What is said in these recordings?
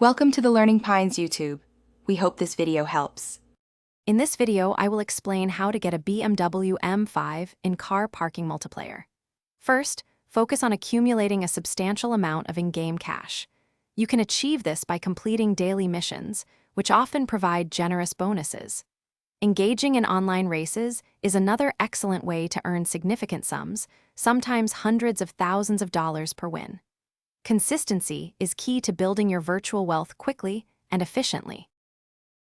Welcome to the Learning Pines YouTube. We hope this video helps. In this video, I will explain how to get a BMW M5 in Car Parking Multiplayer. First, focus on accumulating a substantial amount of in-game cash. You can achieve this by completing daily missions, which often provide generous bonuses. Engaging in online races is another excellent way to earn significant sums, sometimes hundreds of thousands of dollars per win. Consistency is key to building your virtual wealth quickly and efficiently.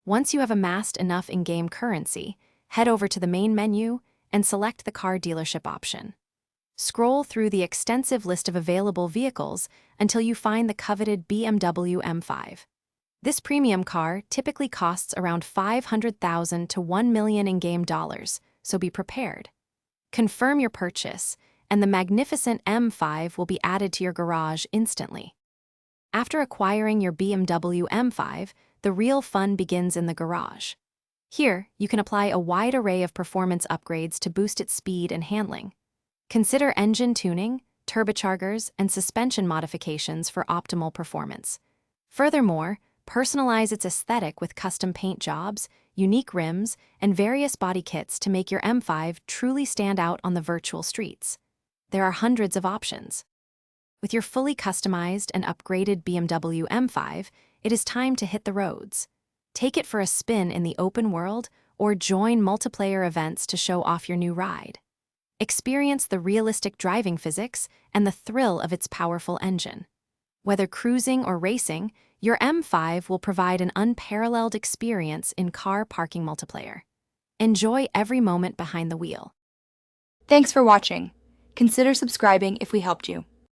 Once you have amassed enough in-game currency, head over to the main menu and select the car dealership option. Scroll through the extensive list of available vehicles until you find the coveted BMW M5. This premium car typically costs around $500,000 to $1 million in-game dollars, so be prepared. Confirm your purchase, and the magnificent M5 will be added to your garage instantly. After acquiring your BMW M5, the real fun begins in the garage. Here, you can apply a wide array of performance upgrades to boost its speed and handling. Consider engine tuning, turbochargers, and suspension modifications for optimal performance. Furthermore, personalize its aesthetic with custom paint jobs, unique rims, and various body kits to make your M5 truly stand out on the virtual streets. There are hundreds of options. With your fully customized and upgraded BMW M5, it is time to hit the roads. Take it for a spin in the open world or join multiplayer events to show off your new ride. Experience the realistic driving physics and the thrill of its powerful engine. Whether cruising or racing, your M5 will provide an unparalleled experience in car parking multiplayer. Enjoy every moment behind the wheel. Thanks for watching. Consider subscribing if we helped you.